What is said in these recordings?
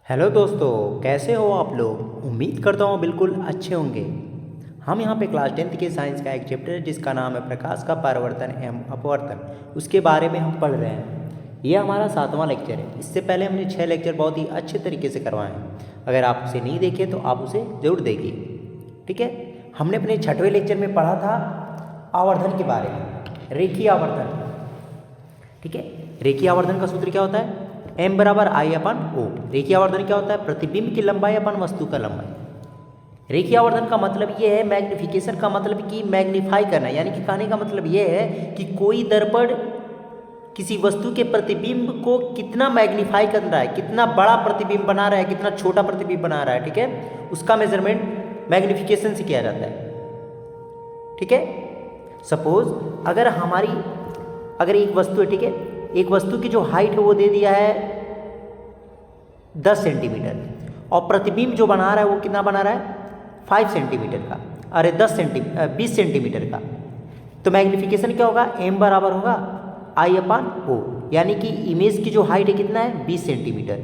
Hello दोस्तों, कैसे हो आप लोग। उम्मीद करता हूँ बिल्कुल अच्छे होंगे। हम यहाँ पे क्लास 10th के साइंस का एक चैप्टर है जिसका नाम है प्रकाश का परावर्तन एवं अपवर्तन, उसके बारे में हम पढ़ रहे हैं। ये हमारा 7वां लेक्चर है। इससे पहले हमने 6 लेक्चर बहुत ही अच्छे तरीके से करवाए हैं। अगर आप उसे नहीं देखे तो आप उसे ज़रूर देखिए। ठीक है, हमने अपने 6वें लेक्चर में पढ़ा था आवर्धन के बारे में, रेखीय आवर्धन। ठीक है, रेखीय आवर्धन का सूत्र क्या होता है? m बराबर आई अपन ओ। रेखीय आवर्धन क्या होता है? प्रतिबिंब की लंबाई अपन वस्तु का लंबाई। रेखीय आवर्धन का मतलब ये है, मैग्निफिकेशन का मतलब कि मैग्नीफाई करना, यानी कि कहने का मतलब ये है कि कोई दर्पण किसी वस्तु के प्रतिबिंब को कितना मैग्नीफाई कर रहा है, कितना बड़ा प्रतिबिंब बना रहा है, कितना छोटा प्रतिबिंब बना रहा है। ठीक है, उसका मेजरमेंट मैग्निफिकेशन से किया जाता है। ठीक है, सपोज अगर एक वस्तु है, ठीक है, एक वस्तु की जो हाइट है वो दे दिया है 10 सेंटीमीटर और प्रतिबिंब जो बना रहा है वो कितना बना रहा है? 5 सेंटीमीटर का, अरे 20 सेंटीमीटर का। तो मैग्निफिकेशन क्या होगा? m बराबर होगा आई अपान ओ, यानी कि इमेज की जो हाइट है कितना है? 20 सेंटीमीटर।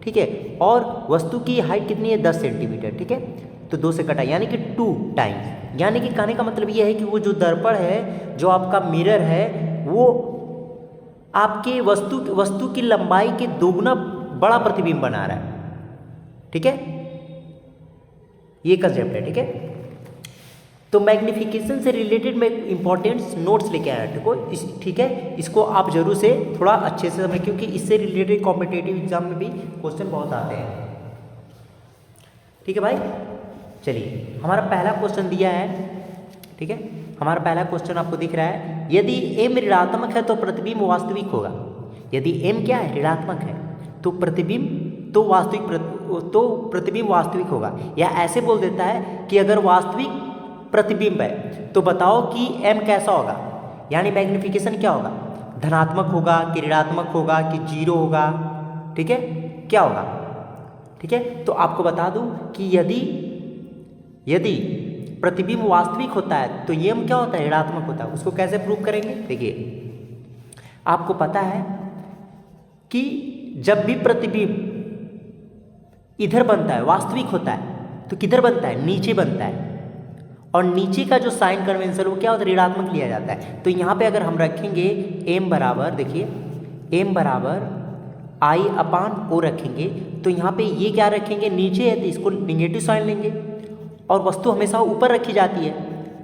ठीक है, और वस्तु की हाइट कितनी है? 10 सेंटीमीटर। ठीक है, तो 2 से कटा, यानी कि 2 टाइम्स। यानी कि कहने का मतलब ये है कि वो जो दर्पण है, जो आपका मिरर है, वो आपके वस्तु की लंबाई के दोगुना बड़ा प्रतिबिंब बना रहा है। ठीक है, ये कंसेप्ट है। ठीक है, तो मैग्निफिकेशन से रिलेटेड मैं इंपॉर्टेंट नोट्स लेके आया। ठीक है, इसको आप जरूर से थोड़ा अच्छे से समझें, क्योंकि इससे रिलेटेड कॉम्पिटिटिव एग्जाम में भी क्वेश्चन बहुत आते हैं। ठीक है भाई, चलिए हमारा पहला क्वेश्चन दिया है। ठीक है, हमारा पहला क्वेश्चन आपको दिख रहा है, यदि m ऋणात्मक है तो प्रतिबिंब वास्तविक होगा। यदि m क्या है? ऋणात्मक है, तो प्रतिबिंब वास्तविक होगा। या ऐसे बोल देता है कि अगर वास्तविक प्रतिबिंब है तो बताओ कि m कैसा होगा, यानी मैग्निफिकेशन क्या होगा? धनात्मक होगा कि ऋणात्मक होगा कि 0 होगा? ठीक है, क्या होगा? ठीक है, तो आपको बता दूं कि यदि प्रतिबिंब वास्तविक होता है तो ये क्या होता है? ऋणात्मक होता है। उसको कैसे प्रूव करेंगे? देखिए, आपको पता है कि जब भी प्रतिबिंब इधर बनता है, वास्तविक होता है, तो किधर बनता है? नीचे बनता है। और नीचे का जो साइन कन्वेंशन वो क्या होता है? ऋणात्मक लिया जाता है। तो यहाँ पे अगर हम रखेंगे m बराबर, देखिए m बराबर आई अपान ओ रखेंगे, तो यहाँ पे ये क्या रखेंगे? नीचे है तो इसको निगेटिव साइन लेंगे। और वस्तु हमेशा ऊपर रखी जाती है,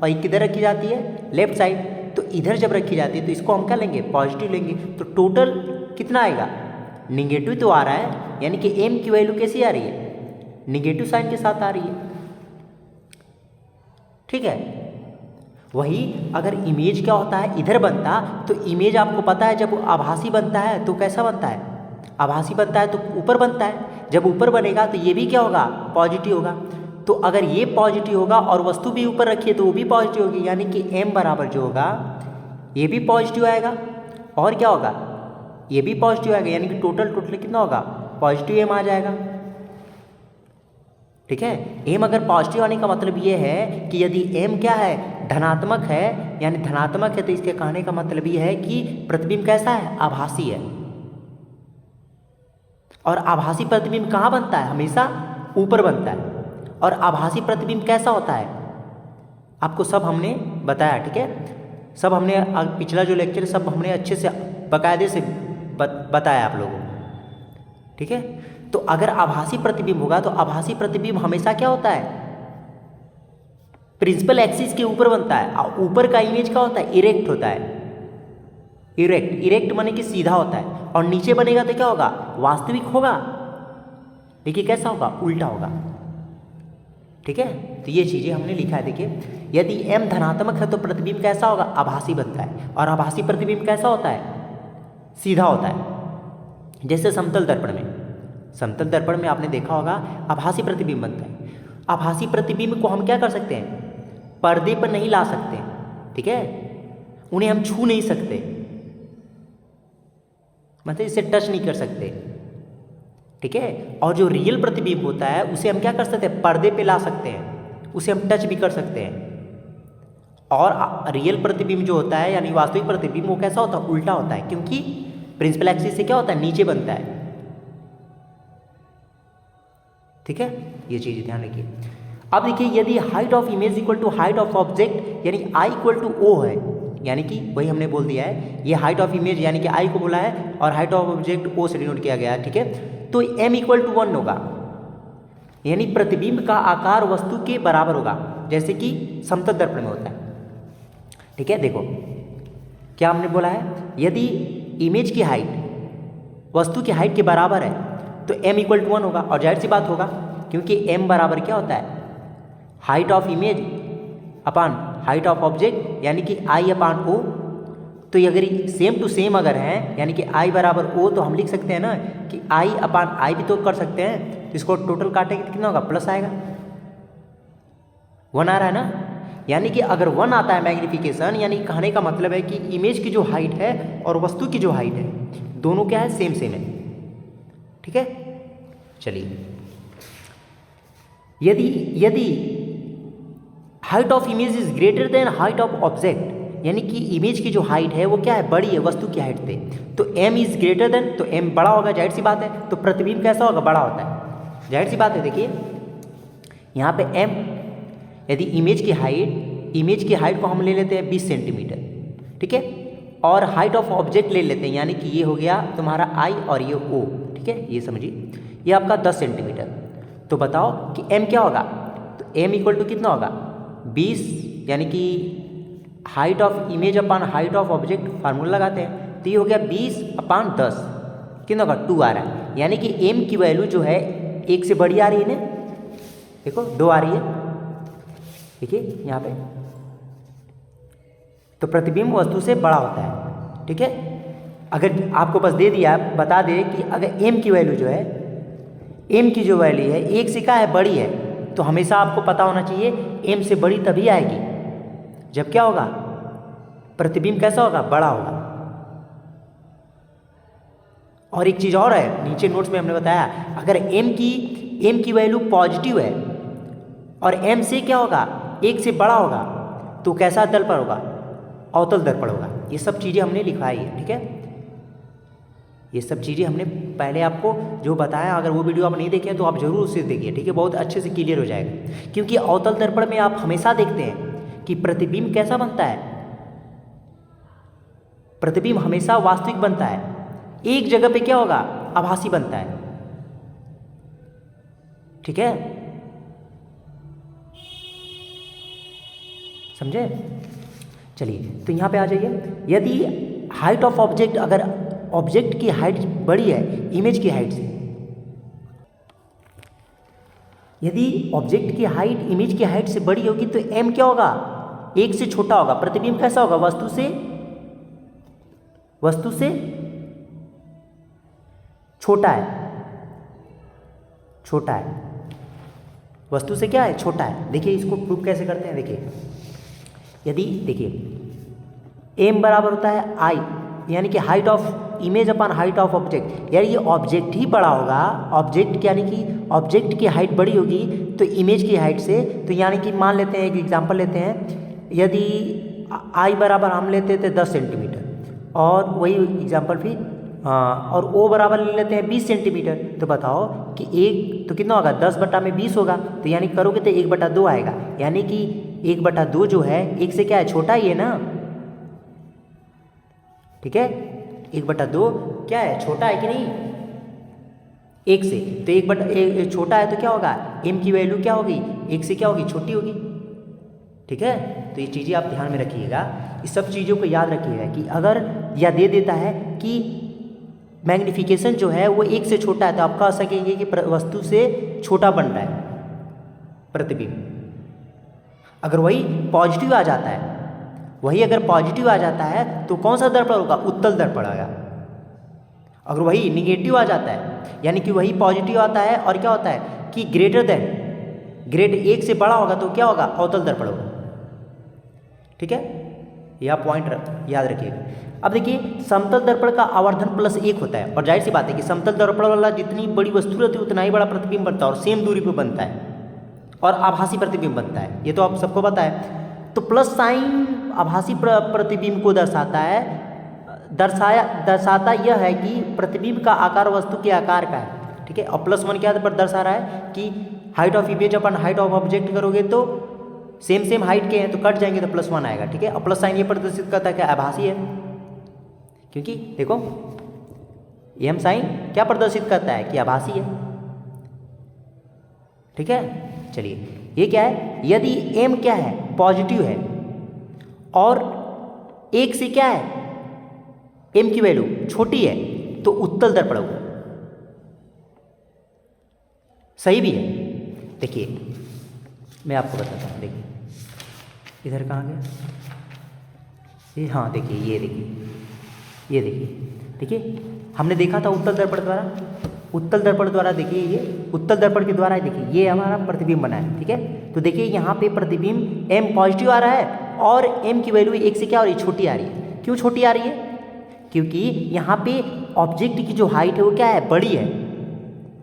और ये किधर रखी जाती है? Left side. तो इधर जब रखी जाती है तो इसको हम क्या लेंगे? पॉजिटिव लेंगे। तो टोटल कितना आएगा? निगेटिव तो आ रहा है, यानी कि m की वैल्यू कैसी आ रही है? निगेटिव साइन के साथ आ रही है। ठीक है, वही अगर इमेज क्या होता है? इधर बनता, तो इमेज आपको पता है जब आभासी बनता है तो कैसा बनता है? आभासी बनता है तो ऊपर बनता है। जब ऊपर बनेगा तो ये भी क्या होगा? पॉजिटिव होगा। तो अगर ये पॉजिटिव होगा और वस्तु भी ऊपर रखी है तो वो भी पॉजिटिव होगी, यानी कि m बराबर जो होगा ये भी पॉजिटिव आएगा, और क्या होगा? ये भी पॉजिटिव आएगा, यानी कि टोटल कितना होगा? पॉजिटिव m आ जाएगा। ठीक है, m अगर पॉजिटिव आने का मतलब ये है कि यदि m क्या है? धनात्मक है, यानी धनात्मक है, तो इसके कहने का मतलब ये है कि प्रतिबिंब कैसा है? आभासी है। और आभासी प्रतिबिंब कहाँ बनता है? हमेशा ऊपर बनता है। और आभासी प्रतिबिंब कैसा होता है? आपको सब हमने बताया। ठीक है, सब हमने पिछला जो लेक्चर सब हमने अच्छे से बाकायदे से बताया आप लोगों को। ठीक है, तो अगर आभासी प्रतिबिंब होगा तो आभासी प्रतिबिंब हमेशा क्या होता है? प्रिंसिपल एक्सिस के ऊपर बनता है। और ऊपर का इमेज क्या होता है? इरेक्ट होता है। इरेक्ट माने कि सीधा होता है। और नीचे बनेगा तो क्या होगा? वास्तविक होगा। देखिए कैसा होगा? उल्टा होगा। ठीक है, तो ये चीज़ें हमने लिखा है। देखिए, यदि m धनात्मक है तो प्रतिबिंब कैसा होगा? आभासी बनता है। और आभासी प्रतिबिंब कैसा होता है? सीधा होता है। जैसे समतल दर्पण में आपने देखा होगा आभासी प्रतिबिंब बनता है। आभासी प्रतिबिंब को हम क्या कर सकते हैं? पर्दे पर नहीं ला सकते। ठीक है, उन्हें हम छू नहीं सकते, मतलब इसे टच नहीं कर सकते। ठीक है, और जो रियल प्रतिबिंब होता है उसे हम क्या कर सकते हैं? पर्दे पे ला सकते हैं, उसे हम टच भी कर सकते हैं। और रियल प्रतिबिंब जो होता है, यानी वास्तविक प्रतिबिंब, वो कैसा होता है? उल्टा होता है, क्योंकि प्रिंसिपल एक्सिस से क्या होता है? नीचे बनता है। ठीक है, ये चीज़ ध्यान रखिए। अब देखिए, यदि height of image equal to height of object यानी आई इक्वल टू ओ है, यानी कि वही हमने बोल दिया है, ये हाइट ऑफ इमेज यानी कि आई को बोला है और हाइट ऑफ ऑब्जेक्ट ओ से डिनोट किया गया है, ठीक है। तो एम इक्वल टू 1 होगा, यानी प्रतिबिंब का आकार वस्तु के बराबर होगा, जैसे कि समतल दर्पण में होता है, ठीक है। देखो क्या हमने बोला है, यदि इमेज की हाइट वस्तु की हाइट के बराबर है तो m इक्वल टू 1 होगा, और जाहिर सी बात होगा क्योंकि m बराबर क्या होता है, height of image upon height of object यानी कि i अपान o। तो अगर सेम टू सेम अगर है यानी कि i बराबर o, तो हम लिख सकते हैं ना कि i अपान i भी तो कर सकते हैं, तो इसको टोटल काटेंगे तो कितना होगा, प्लस आएगा, 1 आ रहा है ना। यानी कि अगर 1 आता है मैग्नीफिकेशन, यानी कहने का मतलब है कि इमेज की जो हाइट है और वस्तु की जो हाइट है दोनों क्या है, सेम सेम है, ठीक है। चलिए, यदि height of image is greater than height of object, यानी कि इमेज की जो हाइट है वो क्या है, बड़ी है वस्तु की हाइट से, तो m इज ग्रेटर देन, तो m बड़ा होगा, जाहिर सी बात है। तो प्रतिबिंब कैसा होगा, बड़ा होता है, जाहिर सी बात है। देखिए यहाँ पे m, यदि इमेज की हाइट को हम ले लेते हैं 20 सेंटीमीटर, ठीक है, और हाइट ऑफ ऑब्जेक्ट ले लेते हैं, यानी कि ये हो गया तुम्हारा i और ये o, ठीक है, ये समझिए, ये आपका 10 सेंटीमीटर। तो बताओ कि m क्या होगा, तो m इक्वल टू कितना होगा, 20, यानी कि height of image upon height of object formula लगाते हैं, तो ये हो गया 20 अपान 10, कितना होगा, 2 आ रहा है, यानी कि m की वैल्यू जो है 1 से बड़ी आ रही है ना, देखो 2 आ रही है, देखिए यहाँ पे। तो प्रतिबिंब वस्तु से बड़ा होता है, ठीक है। अगर आपको बस दे दिया, बता दे कि अगर m की वैल्यू जो है, m की जो वैल्यू है 1 से क्या है, बड़ी है, तो हमेशा आपको पता होना चाहिए m से बड़ी तभी आएगी जब क्या होगा, प्रतिबिंब कैसा होगा, बड़ा होगा। और एक चीज़ और है, नीचे नोट्स में हमने बताया, अगर m की वैल्यू पॉजिटिव है और m से क्या होगा, 1 से बड़ा होगा, तो कैसा दर्पण होगा, अवतल दर्पण होगा। ये सब चीज़ें हमने लिखवाई है, ठीक है, ये सब चीज़ें हमने पहले आपको जो बताया, अगर वो वीडियो आप नहीं देखे तो आप जरूर उसे देखिए, ठीक है, बहुत अच्छे से क्लियर हो जाएगा। क्योंकि अवतल दर्पण में आप हमेशा देखते हैं कि प्रतिबिंब कैसा बनता है, प्रतिबिंब हमेशा वास्तविक बनता है, एक जगह पे क्या होगा, आभासी बनता है, ठीक है, समझे। चलिए, तो यहाँ पे आ जाइए, यदि हाइट ऑफ ऑब्जेक्ट, अगर ऑब्जेक्ट की हाइट बड़ी है इमेज की हाइट से, यदि ऑब्जेक्ट की हाइट इमेज की हाइट से बड़ी होगी तो m क्या होगा, 1 से छोटा होगा, प्रतिबिंब कैसा होगा, वस्तु से छोटा है, वस्तु से क्या है, छोटा है। देखिए इसको प्रूव कैसे करते हैं, देखिए यदि देखिए m बराबर होता है i, यानी कि height of image upon height of object, यानी ये ऑब्जेक्ट ही बड़ा होगा, ऑब्जेक्ट यानी कि ऑब्जेक्ट की हाइट बड़ी होगी तो इमेज की हाइट से, तो यानी कि मान लेते हैं, एक एग्जांपल लेते हैं, यदि i बराबर हम लेते थे 10 सेंटीमीटर, और वही एग्जांपल फिर और o बराबर ले लेते हैं 20 सेंटीमीटर, तो बताओ कि एक तो कितना होगा, 10/20 होगा, तो यानी करोगे तो 1/2 आएगा, यानी कि 1/2 जो है 1 से क्या है, छोटा ही है ना, ठीक है, 1/2 क्या है, छोटा है कि नहीं, 1 से, तो 1/1 छोटा है तो क्या होगा, m की वैल्यू क्या होगी, 1 से क्या होगी, छोटी होगी, ठीक है। तो ये चीज़ें आप ध्यान में रखिएगा, इस सब चीज़ों को याद रखिएगा कि अगर यह दे देता है कि मैग्नीफिकेशन जो है वो 1 से छोटा है, तो आप कह सकेंगे कि वस्तु से छोटा बन रहा है प्रतिबिंब। अगर वही पॉजिटिव आ जाता है, अगर पॉजिटिव आ जाता है तो कौन सा दर्पण होगा, उत्तल दर्पण आएगा। अगर वही निगेटिव आ जाता है, यानी कि वही पॉजिटिव आता है और क्या होता है कि ग्रेटर देन, ग्रेड 1 से बड़ा होगा तो क्या होगा, अवतल दर्पण होगा, ठीक है, यह पॉइंट याद रखिएगा। अब देखिए समतल दर्पण का आवर्धन +1 होता है, और जाहिर सी बात है कि समतल दर्पण वाला जितनी बड़ी वस्तु रहती है उतना ही बड़ा प्रतिबिंब बनता है, और सेम दूरी पर बनता है, और आभासी प्रतिबिंब बनता है, ये तो आप सबको पता है। तो प्लस साइन आभासी प्रतिबिंब को दर्शाता यह है कि प्रतिबिंब का आकार वस्तु के आकार का है, ठीक है। और +1 क्या पर दर्शा रहा है कि height of image upon height of object करोगे तो सेम हाइट के हैं तो कट जाएंगे तो +1 आएगा, ठीक है। और प्लस साइन ये प्रदर्शित करता है क्या, आभासी है, क्योंकि देखो एम साइन क्या प्रदर्शित करता है कि आभासी है, ठीक है। चलिए ये क्या है, यदि एम क्या है पॉजिटिव है और 1 से क्या है एम की वैल्यू छोटी है तो उत्तल दर्पण होगा, सही भी है। देखिए मैं आपको बताता हूँ, देखिए इधर कहाँ गया ये, हाँ देखिए ये देखिए हमने देखा था उत्तल दर्पण द्वारा, देखिए ये उत्तल दर्पण के द्वारा देखिए ये हमारा प्रतिबिंब बना है, ठीक है। तो देखिए यहाँ पे प्रतिबिंब एम पॉजिटिव आ रहा है और एम की वैल्यू 1 से क्या हो रही है, छोटी आ रही है। क्यों छोटी आ रही है, क्योंकि यहाँ पे ऑब्जेक्ट की जो हाइट है वो क्या है, बड़ी है,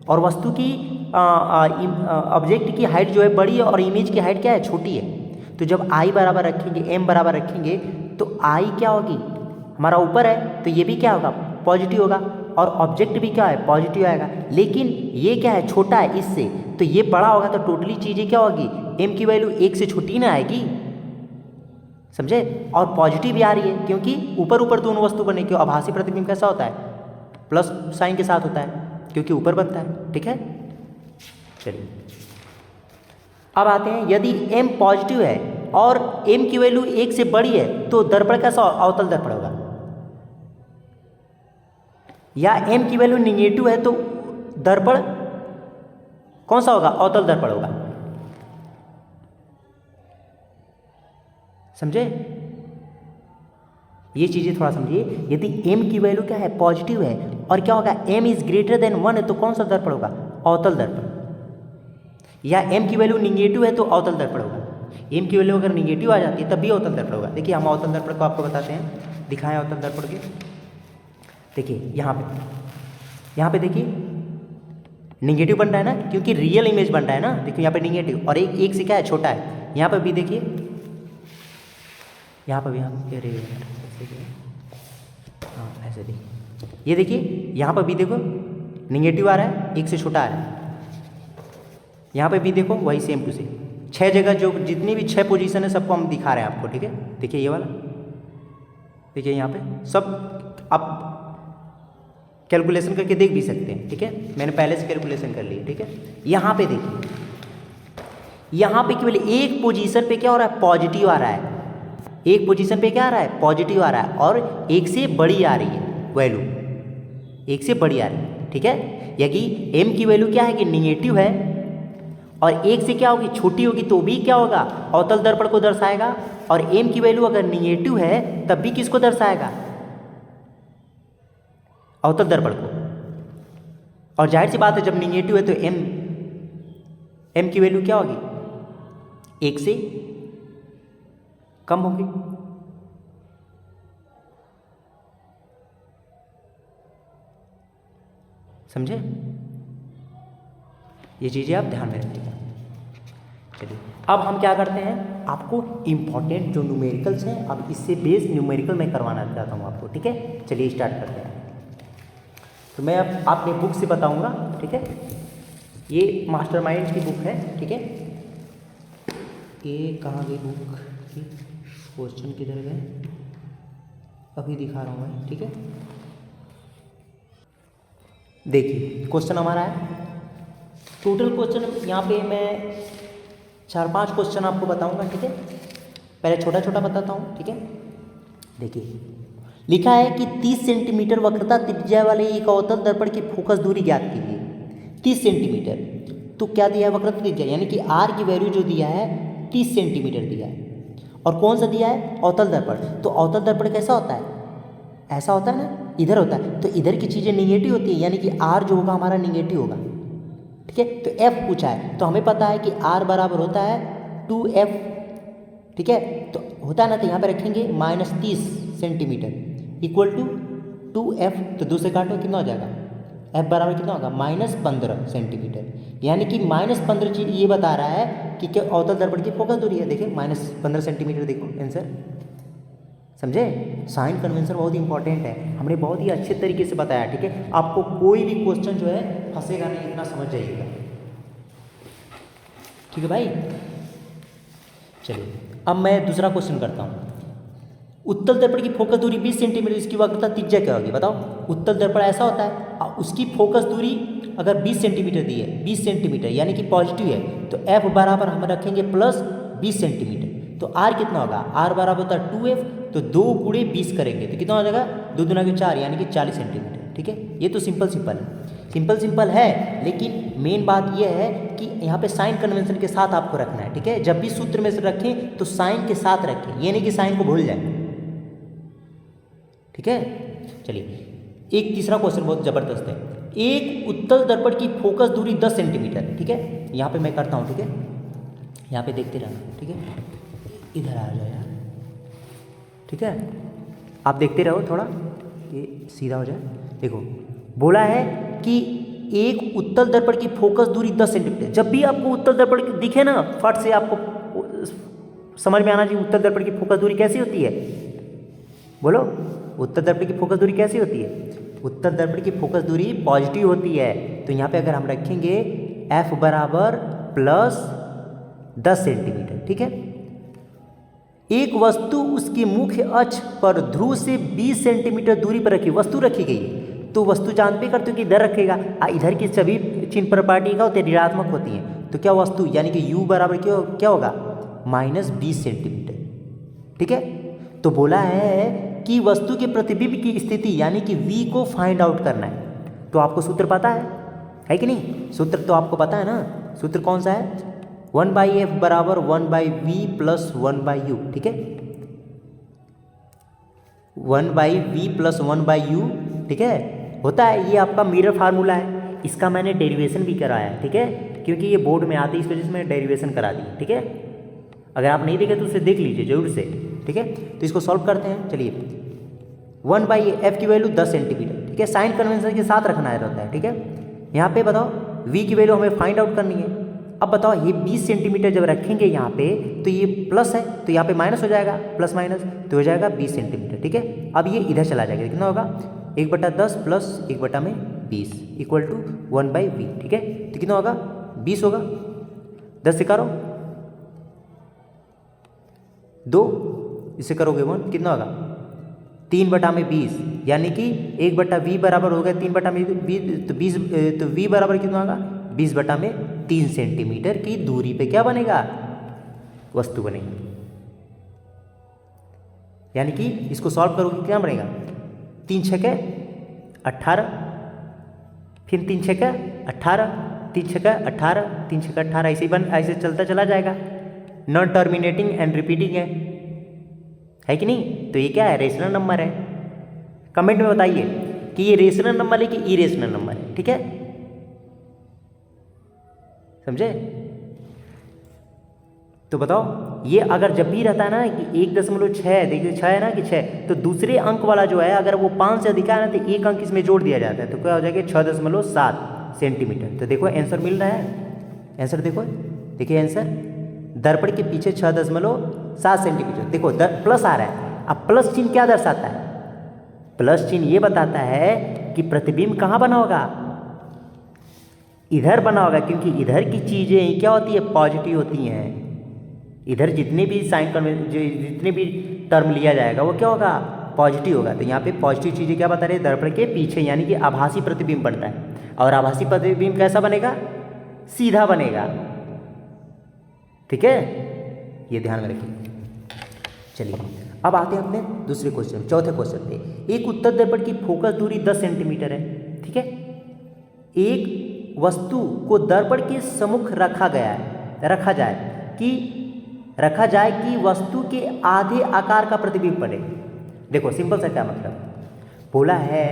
और वस्तु की ऑब्जेक्ट की हाइट जो है बड़ी है और इमेज की हाइट क्या है, छोटी है। तो जब आई बराबर रखेंगे, एम बराबर रखेंगे, तो आई क्या होगी, हमारा ऊपर है तो ये भी क्या होगा, पॉजिटिव होगा, और ऑब्जेक्ट भी क्या है, पॉजिटिव आएगा। लेकिन ये क्या है, छोटा है इससे, तो ये बड़ा होगा, तो टोटली चीज़ें क्या होगी, एम की वैल्यू 1 से छोटी ना आएगी, समझे। और पॉजिटिव भी आ रही है क्योंकि ऊपर दोनों वस्तु बनने के आभासी प्रतिबिंब कैसा होता है, प्लस साइन के साथ होता है क्योंकि ऊपर बनता है, ठीक है। चलिए अब आते हैं, यदि m पॉजिटिव है और m की वैल्यू 1 से बड़ी है तो दर्पण कैसा, अवतल दर्पण होगा, या m की वैल्यू निगेटिव है तो दर्पण कौन सा होगा, अवतल दर्पण होगा, समझे। ये चीजें थोड़ा समझिए। यदि m की वैल्यू क्या है, पॉजिटिव है, और क्या होगा, m इज ग्रेटर देन 1 है तो कौन सा दर्पण होगा, अवतल दर्पण। या m की वैल्यू निगेटिव है तो अवतल दर्पण होगा, m की वैल्यू अगर निगेटिव आ जाती है तब भी अवतल दर्पण होगा। देखिए हम अवतल दर्पण को आपको बताते हैं, दिखाएं अवतल दर्पण के। देखिए यहाँ पे देखिए निगेटिव बन रहा है ना, क्योंकि रियल इमेज बन रहा है ना, देखिए यहाँ पे निगेटिव, और एक से क्या है, छोटा है। यहाँ पर भी देखिए, यहाँ पर भी हाँ ऐसे देखिए, ये देखिए यहाँ पर भी देखो निगेटिव आ रहा है, 1 से छोटा आ रहा है। यहाँ पे भी देखो वही सेम टू सेम 6 जगह, जो जितनी भी 6 पोजीशन है सबको हम दिखा रहे हैं आपको, ठीक है। देखिए ये वाला, देखिए यहाँ पे सब आप कैलकुलेशन करके देख भी सकते हैं, ठीक है। मैंने पहले से कैलकुलेशन कर ली, ठीक है। यहाँ पे देखिए, यहाँ पे केवल एक पोजीशन पे क्या हो रहा है, पॉजिटिव आ रहा है, एक पोजीशन पे क्या आ रहा है, पॉजिटिव आ रहा है, और 1 से बड़ी आ रही है वैल्यू, 1 से बड़ी आ रही है, ठीक है। यदि m की वैल्यू क्या है कि निगेटिव है और 1 से क्या होगी, छोटी होगी, तो भी क्या होगा, अवतल दर्पण को दर्शाएगा। और m की वैल्यू अगर निगेटिव है तब भी किसको दर्शाएगा, अवतल दर्पण को। और जाहिर सी बात है जब निगेटिव है तो m की वैल्यू क्या होगी, 1 से कम होगी, समझे। ये चीज़ें आप ध्यान में रखिएगा। चलिए अब हम क्या करते हैं, आपको इंपॉर्टेंट जो न्यूमेरिकल्स हैं, अब इससे बेस्ड न्यूमेरिकल मैं करवाना चाहता हूँ आपको, ठीक है। चलिए स्टार्ट करते हैं। तो मैं अब आपने बुक से बताऊँगा, ठीक है। ये मास्टरमाइंड्स की बुक है, ठीक है। ये कहाँ गई बुक, क्वेश्चन किधर गए, अभी दिखा रहा हूँ मैं, ठीक है। देखिए क्वेश्चन हमारा है, टोटल क्वेश्चन यहाँ पे मैं 4-5 क्वेश्चन आपको बताऊंगा, ठीक है। पहले छोटा छोटा बताता हूँ, ठीक है। देखिए लिखा है कि 30 सेंटीमीटर वक्रता त्रिज्या वाले एक अवतल दर्पण की फोकस दूरी ज्ञात कीजिए। 30 सेंटीमीटर, तो क्या दिया है, वक्रता त्रिज्या, यानी कि r की वैल्यू जो दिया है 30 सेंटीमीटर दिया है, और कौन सा दिया है, अवतल दर्पण। तो अवतल दर्पण कैसा होता है, ऐसा होता है ना, इधर होता है, तो इधर की चीज़ें निगेटिव होती है, यानी कि r जो होगा हमारा निगेटिव होगा, ठीक है। तो f पूछा है, तो हमें पता है कि r बराबर होता है 2f, ठीक है। तो होता है ना, तो यहाँ पे रखेंगे -30 सेंटीमीटर इक्वल टू 2f, तो 2 से काटो कितना हो जाएगा, f बराबर कितना होगा, -15 सेंटीमीटर, यानी कि -15 चीज ये बता रहा है कि क्या अवतल दर्पण की फोकस दूरी है। देखिए -15 सेंटीमीटर, देखो आंसर, समझे? साइन कन्वेंशन बहुत इंपॉर्टेंट है, हमने बहुत ही अच्छे तरीके से बताया, ठीक है। आपको कोई भी क्वेश्चन जो है फंसेगा नहीं, इतना समझ जाइएगा, ठीक है भाई। चलिए अब मैं दूसरा क्वेश्चन करता हूँ। उत्तल दर्पण की फोकस दूरी 20 सेंटीमीटर, इसकी वक्रता त्रिज्या क्या होगी बताओ। उत्तल दर्पण ऐसा होता है और उसकी फोकस दूरी अगर 20 सेंटीमीटर दी है, 20 सेंटीमीटर यानी कि पॉजिटिव है, तो F बराबर हम रखेंगे प्लस 20 सेंटीमीटर। तो R कितना होगा, R बराबर होता है 2F, तो 2 गुणे 20 करेंगे तो कितना हो जाएगा, 2 दूना के 4 यानी कि 40 सेंटीमीटर, ठीक है। ये तो सिंपल है, लेकिन मेन बात यह है कि यहाँ पे साइन कन्वेंशन के साथ आपको रखना है, ठीक है। जब भी सूत्र में से रखें तो साइन के साथ रखें, ये नहीं कि साइन को भूल जाए, ठीक है। चलिए एक तीसरा क्वेश्चन बहुत ज़बरदस्त है। एक उत्तल दर्पण की फोकस दूरी 10 सेंटीमीटर, ठीक है। यहाँ पे मैं करता हूँ, ठीक है, यहाँ पे देखते रहना, ठीक है। इधर आ जाए यार, ठीक है, आप देखते रहो थोड़ा, ये सीधा हो जाए। देखो बोला है कि एक उत्तल दर्पण की फोकस दूरी 10 सेंटीमीटर। जब भी आपको उत्तल दर्पण दिखे ना, फट से आपको समझ में आना चाहिए उत्तल दर्पण की फोकस दूरी कैसी होती है, बोलो। उत्तल दर्पण की फोकस दूरी कैसी होती है, उत्तल दर्पण की फोकस दूरी पॉजिटिव होती है। तो यहाँ पे अगर हम रखेंगे F बराबर प्लस 10 सेंटीमीटर, ठीक है। एक वस्तु उसकी मुख्य अक्ष पर ध्रुव से 20 सेंटीमीटर दूरी पर रखी वस्तु रखी गई, तो वस्तु जानते करते हो कि इधर रखेगा, इधर की सभी चिन्ह प्रॉपर्टी का होते ऋणात्मक होती हैं, तो क्या वस्तु यानी कि U बराबर क्या होगा, -20 सेंटीमीटर, ठीक है। तो बोला है कि वस्तु के प्रतिबिंब की स्थिति यानी कि V को फाइंड आउट करना है। तो आपको सूत्र पता है कि नहीं, सूत्र तो आपको पता है ना, सूत्र कौन सा है, 1/F बराबर 1/V प्लस 1/U, ठीक है, 1/V प्लस 1/U, ठीक है, होता है। ये आपका मिरर फार्मूला है, इसका मैंने डेरिवेशन भी कराया है, ठीक है, क्योंकि ये बोर्ड में आती है, इस वजह से मैंने डेरिवेशन करा दी, ठीक है। अगर आप नहीं देखे तो उसे देख लीजिए जरूर से, ठीक है। तो इसको सॉल्व करते हैं, चलिए। 1/F की वैल्यू 10 सेंटीमीटर, ठीक है, साइन कन्वेंशन के साथ रखना रहता है, ठीक है। यहाँ पे बताओ V की वैल्यू हमें फाइंड आउट करनी है। अब बताओ ये 20 सेंटीमीटर जब रखेंगे यहाँ पे, तो ये प्लस है तो यहाँ पे माइनस हो जाएगा, प्लस माइनस तो हो जाएगा 20 सेंटीमीटर, ठीक है। अब ये इधर चला जाएगा, कितना होगा, 1/10 प्लस 1/20 इक्वल टू 1/V, ठीक है। तो कितना होगा, 20 होगा, 10 से करो 2, इससे करोगे 1, कितना होगा, 3/20 यानी कि 1/V बराबर हो गया 3/20, तो 20, तो V बराबर कितना होगा, 20/3 सेंटीमीटर की दूरी पे क्या बनेगा, वस्तु बनेगी। यानी कि इसको सॉल्व करोगे क्या बनेगा, 3 छक्के 18, फिर 3 छक्के 18, 3 छक्के 18, 3 छक्के 18, ऐसे चलता चला जाएगा। नॉन टर्मिनेटिंग एंड रिपीटिंग है कि नहीं। तो ये क्या है, रेशनल नंबर है। कमेंट में बताइए कि ये रेशनल नंबर है कि इरेशनल नंबर है, ठीक है, समझे। तो बताओ ये अगर जब भी रहता है ना कि 1.6, देखिए 6 है ना कि 6, तो दूसरे अंक वाला जो है अगर वो 5 से अधिक है ना तो एक अंक इसमें जोड़ दिया जाता है, तो क्या हो जाएगा 6.7 सेंटीमीटर। तो देखो आंसर मिल रहा है, आंसर देखो, देखिए आंसर दर्पण के पीछे 6.7 सेंटीमीटर। देखो प्लस आ रहा है, अब प्लस चिन्ह क्या दर्शाता है, प्लस चिन्ह ये बताता है कि प्रतिबिंब कहाँ बना होगा, इधर बना होगा, क्योंकि इधर की चीज़ें क्या होती है, पॉजिटिव होती हैं। इधर जितने भी साइन जितने भी टर्म लिया जाएगा वो क्या होगा, पॉजिटिव होगा। तो यहाँ पे पॉजिटिव चीज़ें क्या बता रहे हैं, दर्पण के पीछे यानी कि आभासी प्रतिबिंब बनता है। और आभासी प्रतिबिंब कैसा बनेगा, सीधा बनेगा, ठीक है, ये ध्यान में रखिए। चलिए अब आते हैं अपने दूसरे क्वेश्चन, चौथे क्वेश्चन पे। एक उत्तल दर्पण की फोकस दूरी 10 सेंटीमीटर है, ठीक है। एक वस्तु को दर्पण के सम्मुख रखा जाए कि वस्तु के आधे आकार का प्रतिबिंब बने। देखो सिंपल सा क्या मतलब, बोला है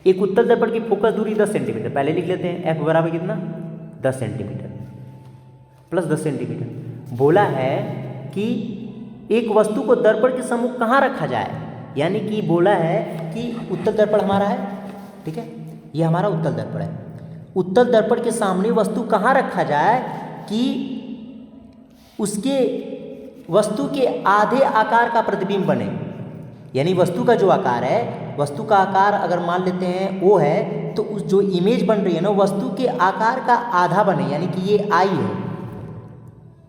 एक उत्तल दर्पण की फोकस दूरी 10 सेंटीमीटर, पहले लिख लेते हैं F बराबर कितना, 10 सेंटीमीटर प्लस 10 सेंटीमीटर। बोला है कि एक वस्तु को दर्पण के सम्मुख कहाँ रखा जाए, यानी कि बोला है कि उत्तल दर्पण हमारा है, ठीक है, ये हमारा उत्तल दर्पण है। उत्तल दर्पण के सामने वस्तु कहाँ रखा जाए कि उसके वस्तु के आधे आकार का प्रतिबिंब बने, यानी वस्तु का जो आकार है, वस्तु का आकार अगर मान लेते हैं ओ है, तो उस जो इमेज बन रही है ना वस्तु के आकार का आधा बने, यानी कि ये आई है,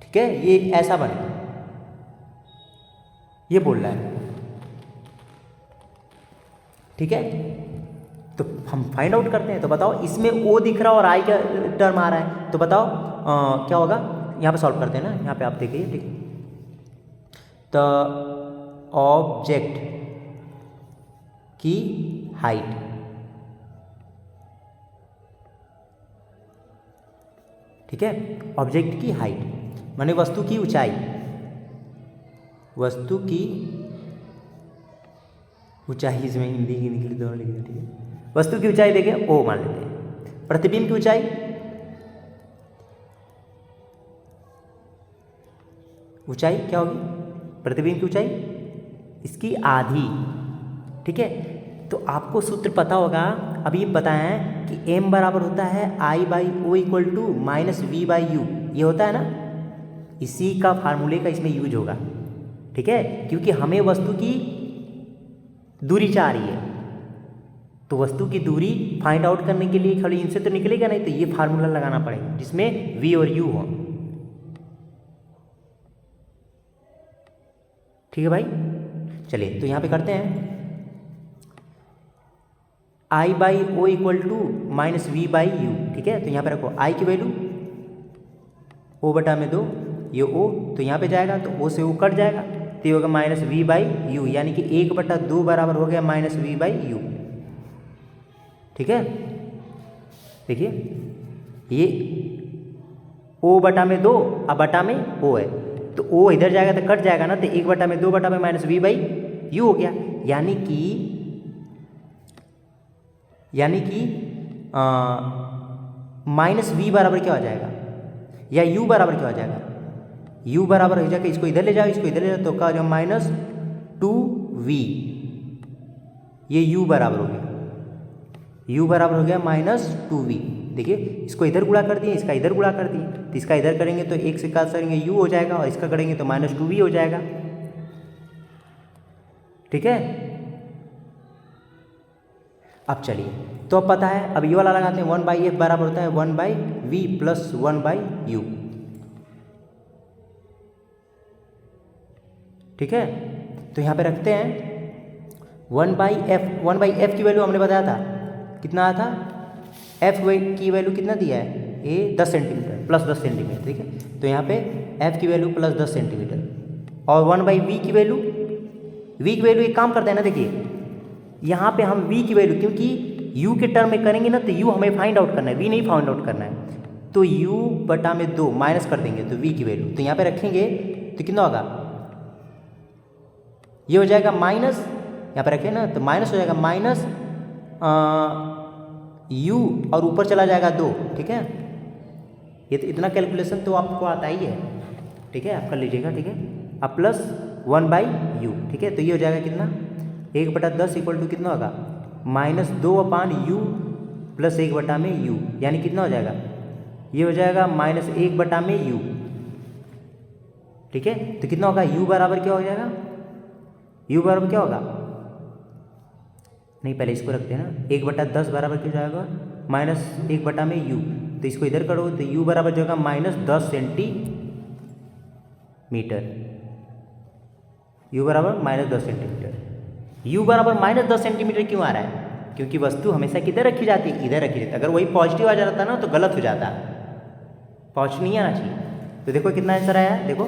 ठीक है, ये ऐसा बने, ये बोल रहा है, ठीक है। तो हम फाइंड आउट करते हैं। तो बताओ इसमें ओ दिख रहा है और आई का टर्म आ रहा है, तो बताओ क्या होगा। यहाँ पे सॉल्व करते हैं ना, यहाँ पे आप देखिए, ठीक है। द ऑब्जेक्ट की हाइट, ठीक है, ऑब्जेक्ट की हाइट माने वस्तु की ऊंचाई, वस्तु की ऊंचाई, इसमें हिंदी की निकली दोनों लिखी, ठीक है। वस्तु की ऊंचाई देखें ओ मान लेते हैं, प्रतिबिंब की ऊंचाई, ऊंचाई क्या होगी, प्रतिबिंब की ऊंचाई इसकी आधी, ठीक है। तो आपको सूत्र पता होगा, अभी बताएं कि m बराबर होता है I by O equal to minus V by U, ये होता है ना, इसी का फार्मूले का इसमें यूज होगा, ठीक है। क्योंकि हमें वस्तु की दूरी चाह रही है, तो वस्तु की दूरी फाइंड आउट करने के लिए खाली इनसे तो निकलेगा नहीं, तो ये फार्मूला लगाना पड़ेगा जिसमें v और u हो, ठीक है भाई। चलिए तो यहाँ पे करते हैं, I by O equal to minus V by U, ठीक है। तो यहाँ पे रखो I की वैल्यू ओ बटा में 2, ये ओ तो यहाँ पे जाएगा, तो ओ से ओ कट जाएगा, तो ये होगा माइनस वी बाई यू, यानी कि 1/2 बराबर हो गया माइनस वी बाई यू, ठीक है। देखिए ये ओ बटा में 2 अब बटा में ओ है, तो ओ इधर जाएगा तो कट जाएगा ना, तो 1/2 बटा में माइनस वी बाई यू हो गया, यानी कि माइनस वी बराबर क्या हो जाएगा, या यू बराबर क्या हो जाएगा, यू बराबर हो जाएगा, इसको इधर ले जाओ, इसको इधर ले जाओ, तो क्या हो जाएगा माइनस 2v, ये यू बराबर हो गया, u बराबर हो गया माइनस 2v। देखिए इसको इधर गुणा कर दिए, इसका इधर गुणा कर दिए, तो इसका इधर करेंगे तो एक से काट करेंगे u हो जाएगा, और इसका करेंगे तो माइनस 2v हो जाएगा, ठीक है। अब चलिए, तो अब पता है, अब ये वाला लगाते हैं, 1/f बराबर होता है 1/v प्लस 1/u, ठीक है। तो यहाँ पे रखते हैं 1/f की वैल्यू हमने बताया था कितना आया था, f की वैल्यू कितना दिया है, ये 10 सेंटीमीटर प्लस 10 सेंटीमीटर, ठीक है। तो यहाँ पे f की वैल्यू प्लस 10 सेंटीमीटर, और 1/v की वैल्यू, v की वैल्यू एक काम करते हैं ना, देखिए यहाँ पे हम v की वैल्यू, क्योंकि u के टर्म में करेंगे ना, तो u हमें फाइंड आउट करना है, v नहीं फाइंड आउट करना है, तो u बटा में 2 माइनस कर देंगे, तो v की वैल्यू तो यहाँ पे रखेंगे तो कितना होगा, ये हो जाएगा माइनस, यहाँ पे रखें ना तो माइनस हो जाएगा माइनस u और ऊपर चला जाएगा 2, ठीक है। ये तो इतना कैलकुलेशन तो आपको आता ही है, ठीक है, आप कर लीजिएगा, ठीक है। अब प्लस 1/u, ठीक है। तो ये हो जाएगा कितना, 1/10 इक्वल टू कितना होगा, माइनस 2/u प्लस 1/u, यानी कितना हो जाएगा, ये हो जाएगा माइनस 1/u, ठीक है। तो कितना होगा, u बराबर क्या हो जाएगा, u बराबर क्या होगा, नहीं पहले इसको रखते हैं ना, 1/10 बराबर क्या जाएगा, माइनस 1/u, तो इसको इधर करो तो u बराबर जो होगा माइनस 10 सेंटीमीटर, u बराबर माइनस 10 सेंटीमीटर। u बराबर माइनस 10 सेंटीमीटर क्यों आ रहा है, क्योंकि वस्तु हमेशा किधर रखी जाती है, इधर रखी जाती है। अगर वही पॉजिटिव आ जाता ना तो गलत हो जाता, पॉजिटिव नहीं आना चाहिए। तो देखो कितना आंसर आया, देखो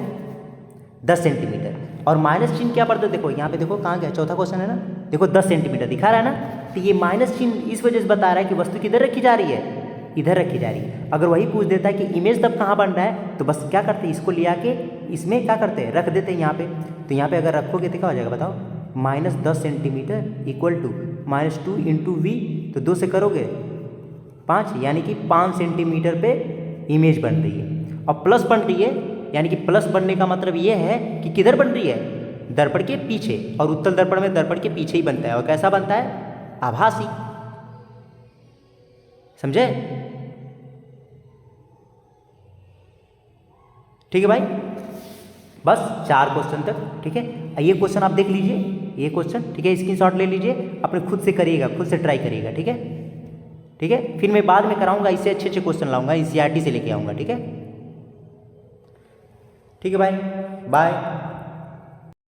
10 सेंटीमीटर, और माइनस चिन्ह क्या पड़ता है, देखो यहाँ पे देखो कहाँ गया, चौथा क्वेश्चन है ना, देखो 10 सेंटीमीटर दिखा रहा है ना, तो ये माइनस चिन्ह इस वजह से बता रहा है कि वस्तु किधर रखी जा रही है, इधर रखी जा रही है। अगर वही पूछ देता है कि इमेज तब कहाँ बन रहा है, तो बस क्या करते हैं, इसको ले आके इसमें क्या करते हैं, रख देते हैं यहाँ पे। तो यहाँ पे अगर रखोगे तो क्या हो जाएगा बताओ, minus 10 centimetre equal to minus 2 into V, तो 2 से करोगे 5, यानी कि 5 सेंटीमीटर पे इमेज बन रही है। और प्लस बन रही है, यानी कि प्लस बनने का मतलब ये है कि किधर बन रही है, दर्पण के पीछे, और उत्तल दर्पण में दर्पण के पीछे ही बनता है। और कैसा बनता है, आभासी, समझे, ठीक है भाई। बस 4 क्वेश्चन तक, ठीक है। ये क्वेश्चन आप देख लीजिए, ये क्वेश्चन, ठीक है, स्क्रीनशॉट ले लीजिए, अपने खुद से करिएगा, खुद से ट्राई करिएगा, ठीक है। ठीक है, फिर मैं बाद में कराऊंगा, इससे अच्छे अच्छे क्वेश्चन लाऊंगा, एनसीईआरटी से लेके आऊंगा, ठीक है। ठीक है भाई, बाय।